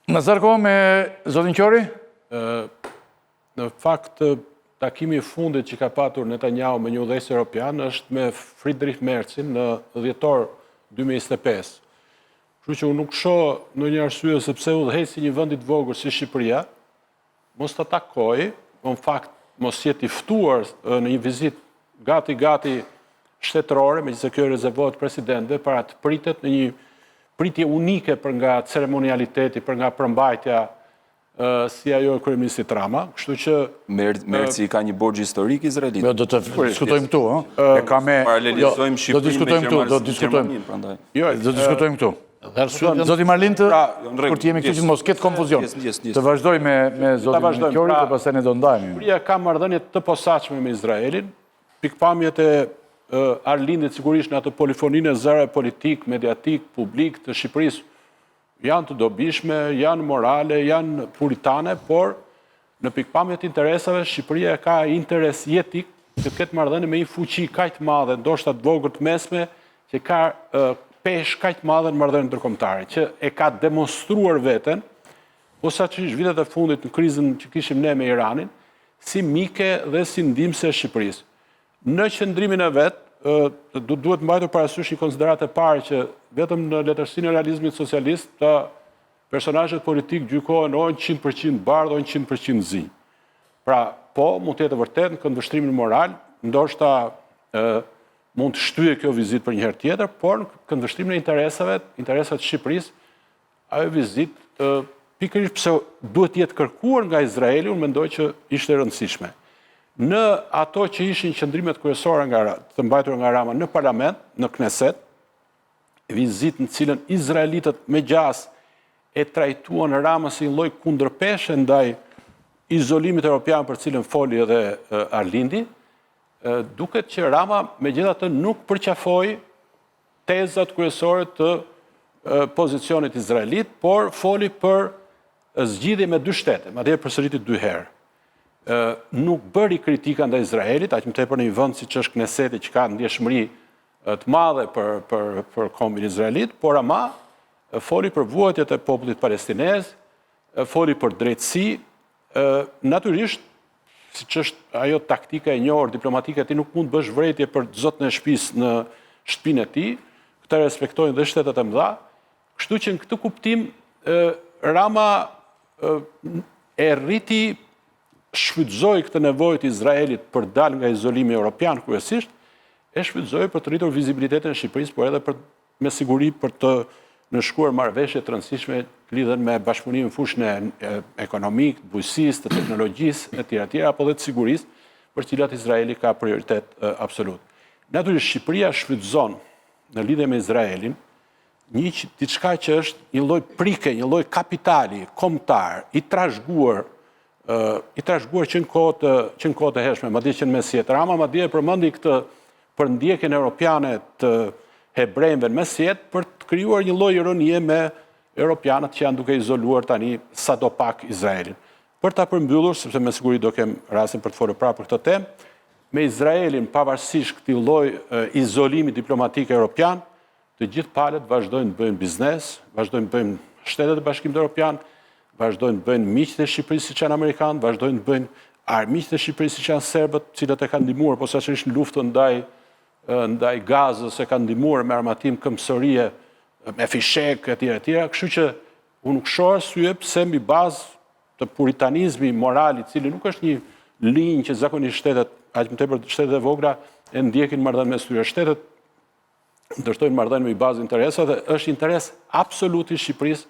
Në zarko me zotin Qori? Në fakt, takimi i fundit që ka patur Netanyahu me një udhëheqës europian është me Friedrich Merzin në dhjetor 2025. Kështu që unë nuk shoh ndonjë arsye sepse udhëheqësi një vendi të vogël si Shqipëria mos ta takojë, në fakt mos jetë i ftuar në një vizitë gati shtetërore, megjithëse kjo rezervohet presidentëve, para të pritet në një pritje unike për nga ceremonialiteti, për nga përmbajtja si ajo e kryeministit Rama, kështu që Merzi ka një borxh historik izraelit. Do të diskutojmë këtu, e ka me paralelizojmë Shqipërinë me do diskutojmë prandaj. Do diskutojmë këtu. Zoti Marlintë, kur të jemi këtu që mos ketë konfuzion. Të vazhdoj me zotin Qori dhe pastaj ne do ndajmë. Shqipëria ka marrëdhënie të posaçme me Izraelin, pikpamjet e Arlindit sigurisht në atë polifoninë e zëre politik, mediatik, publik të Shqipërisë janë të dobishme, janë morale, janë puritane, por në pikpamjet interesave Shqipëria ka interes jetik që ketë marrëdhënie me një fuqi kaq të madhe, ndoshta të vogël të mesme, që ka peshë kaq të madhe në marrëdhënie ndërkombëtare, që e ka demonstruar veten, posaçërisht vitet e fundit në krizën që kishim ne me Iranin, si mike dhe si ndihmëse e Shqipërisë. Në qëndrimin e vet, duhet mbajtur parasysh një konsiderat e parë që vetëm në letërsinë e realizmit socialist të personazhet politik gjykohen o 100% bardh o 100% zi. Pra, po, mund të jetë vërtet në këndvështrimin moral, ndoshta mund të shtyje kjo vizitë për një herë tjetër, por në këndvështrimin e interesave të Shqipërisë, ajo vizitë pikërisht pse duhet të jetë kërkuar nga Izraeli, unë mendoj që ishte e rëndësishme. Në ato që ishin qëndrimet kryesore të mbajtur nga Rama në parlament, në Kneset, vizitë në cilën izraelitët me gjas e trajtuan Rama si një lloj kundërpeshe ndaj izolimit evropian për cilën foli edhe Arlindi, duket që Rama megjithatë nuk përqafoi tezat kryesore të pozicionit izraelit, por foli për zgjidhje me dy shtete, madje përsëriti 2 herë. Nuk bëri kritika ndaj Izraelit, aq më tepër në një vend siç është Kneseti që ka ndjeshmëri të madhe për kombin izraelit, por ama foli për vuajtjet e popullit palestinez, foli për drejtësi, natyrisht siç është ajo taktika e njohur diplomatike, ti nuk mund të bësh vërejtje për zotën e shtëpisë në shtëpinë e tij, këtë respektojnë dhe shtetet e mëdha, kështu që në këtë kuptim Rama e rriti shfrytëzoi këtë nevojë të Izraelit për dalë nga izolimi evropian kryesisht, e shfrytëzoi për të rritur vizibilitetin e Shqipërisë, por edhe me siguri për të nënshkruar marrëveshje të rëndësishme lidhen me bashkëpunimin në fushën ekonomik, të bujqësisë, të teknologjisë etj, apo dhe të sigurisë, për cilat Izraeli ka prioritet absolut. Natyrisht Shqipëria shfrytëzon në lidhje me Izraelin diçka që është një lloj prike, një lloj kapitali kombëtar i trashëguar që në kohë të hershme, madje që në mesjet. Rama madje e përmendi këtë përndjekjen europiane të hebrejve në mesjet për të krijuar një lloj ironie me europianët që janë duke izoluar tani sadopak Izraelin. Për ta përmbyllur, sepse me siguri do kem rastin për të folur prapë për këtë temë, me Izraelin pavarësisht këtij lloj izolimi diplomatik europian, të gjithë palët vazhdojnë të bëjnë biznes, vazhdojnë të bëjnë shtetet e Bashkimit Evropian, vazhdojnë të bëjnë miqtë e Shqipërisë siç janë amerikanë, vazhdojnë të bëjnë miqtë e Shqipërisë siç janë serbët, cilët e kanë ndihmuar posaçërisht në luftën ndaj Gazës, e kanë ndihmuar me armatim këmbësorie, me fishek etj. Kështu që unë nuk shoh arsye pse mbi bazë të puritanizmi moral i cili nuk është një linjë që zakonisht shtetet, aq më tepër shtetet e vogla, e ndjekin marrëdhënie mes tyre. Shtetet ndërtojnë marrëdhënie me bazë interesave dhe është interes absolut i Shqipërisë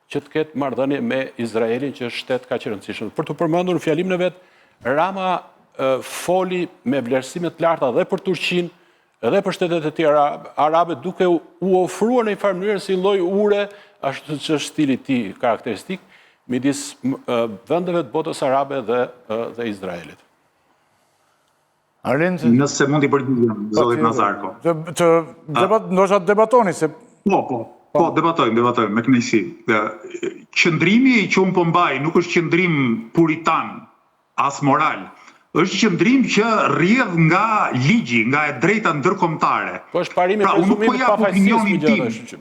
që të ketë marrëdhënie me Izraelin, që është shtet kaq i rëndësishëm. Për të përmendur në fjalimin e vet, Rama foli me vlerësime të larta dhe për Turqinë, edhe për shtetet e tjera arabe, duke u ofruar në një farë mënyrë si lloj ure, ashtu që është stili i tij karakteristik, midis vendeve të botës arabe dhe Izraelit. Nëse mund i përgjigjem, zotit Nazarko. Ndoshta debatoni se... Po, debatojmë, me kënaqësi. Qëndrimi që unë po mbaj nuk është qëndrim puritan, as moral. Është qëndrim që rrjedh nga ligji, nga e drejta ndërkombëtare. Po është parimi i presumimit të pafajësisë.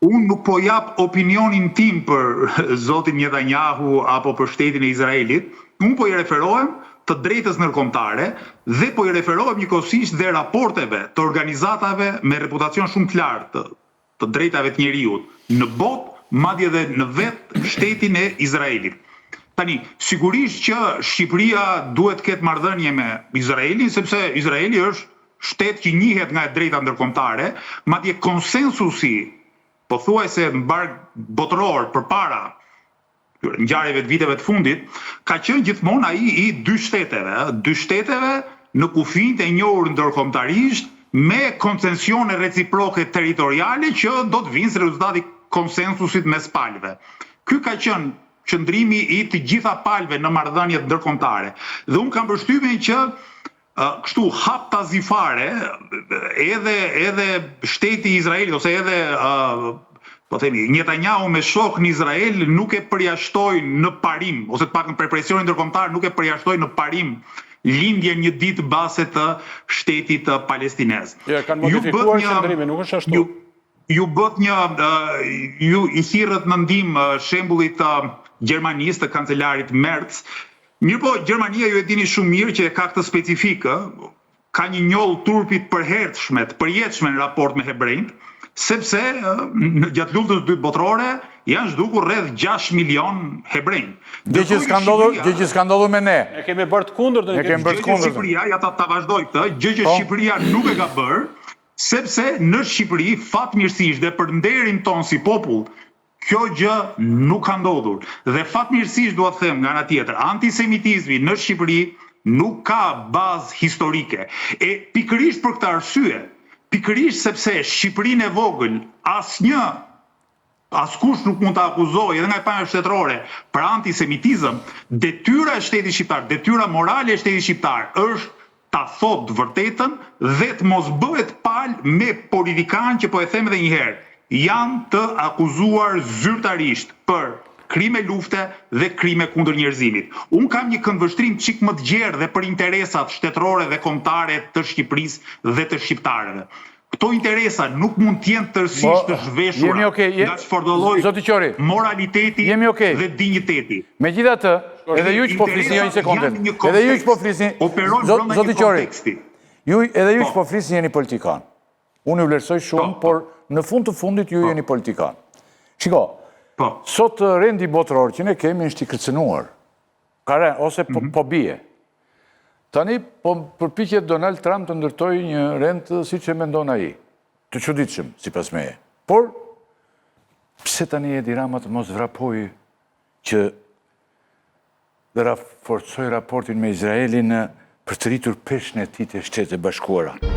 unë nuk po jap opinionin tim për zotin Netanyahu apo për shtetin e Izraelit, unë po i referohem të drejtës ndërkombëtare dhe po i referohem njëkohësisht dhe raporteve të organizatave me reputacion shumë të lartë të drejtave të njeriut në botë, madje dhe në vetë shtetin e Izraelit. Tani, sigurisht që Shqipëria duhet të ketë marrëdhënie me Izraelin, sepse Izraeli është shtet që njihet nga e drejta ndërkombëtare, madje konsensusi, pothuajse mbar botëror përpara ngjarjeve të viteve të fundit, ka qenë gjithmonë ai i dy shteteve në kufinë e njohur ndërkombëtarisht me koncensione reciproke territoriale që do të vinë si rezultati konsensusit mes palëve. Ky ka qenë qëndrimi i të gjitha palëve në marrëdhëniet ndërkombëtare. Dhe unë kam përshtypjen që kështu hap tazifare edhe shteti i Izraelit ose edhe po themi Netanyahu me shok në Izrael nuk e përjashtojnë në parim, ose të paktën për presionin ndërkombëtar nuk e përjashtojnë në parim lindjen një ditë base të shtetit palestinez. Kanë modifikuar qëndrimin, nuk është ashtu. Ju bët ju i thirrët në ndihmë shembullit të Gjermanisë, të kancelarit Merz. Mirë po, Gjermania ju e dini shumë mirë që ka këtë specifikë, ka një njollë turpit përhershme, të përjetshme në raport me hebrejt, sepse gjatë luftës së dytë botërore janë zhdukur rreth 6 milion hebrejnë. Gjë që s'ka ndodhur me ne. Ne kemi bërë të kundërtën. Ne kemi bërë të kundërtën. Shqipëria, ja ta vazhdoj këtë, gjë që Shqipëria nuk e ka bërë, sepse në Shqipëri fatmirësisht dhe për nderin ton si popull, kjo gjë nuk ka ndodhur. Dhe fatmirësisht dua të them nga ana tjetër, antisemitizmi në Shqipëri nuk ka bazë historike. E pikërisht për këtë arsye, pikërisht sepse Shqipërinë e vogël askush nuk mund të akuzojë edhe nga pamja shtetërore për antisemitizëm, detyra e shtetit shqiptar, detyra morale e shtetit shqiptar është ta thotë vërtetën dhe të mos bëhet palë me politikanë që po e them edhe një herë, janë të akuzuar zyrtarisht për krime lufte dhe krime kundër njerëzimit. Unë kam një këndvështrim çik më të gjerë dhe për interesat shtetërore dhe kombëtare të Shqipërisë dhe të shqiptarëve. Këto interesa nuk mund të jenë tërësisht të zhveshura nga çfarëdo lloji moraliteti dhe dinjiteti. Megjithatë, edhe ju që po flisni një sekondë. Edhe ju që po flisni, zoti Qori. Edhe ju që po flisni jeni politikan. Unë ju vlerësoj shumë, por në fund të fundit ju jeni politikan. Shiko, sot rendi botëror që ne kemi është i kërcënuar. Ose po bie. Tani, po përpiqet Donald Trump të ndërtoj një rend si që mendon ai. Të çuditshëm, sipas meje. Por, pse tani Edi Rama të mos vrapoj që dhe forcoj raportin me Izraelin për të rritur peshën e tij te Shtetet e Bashkuara?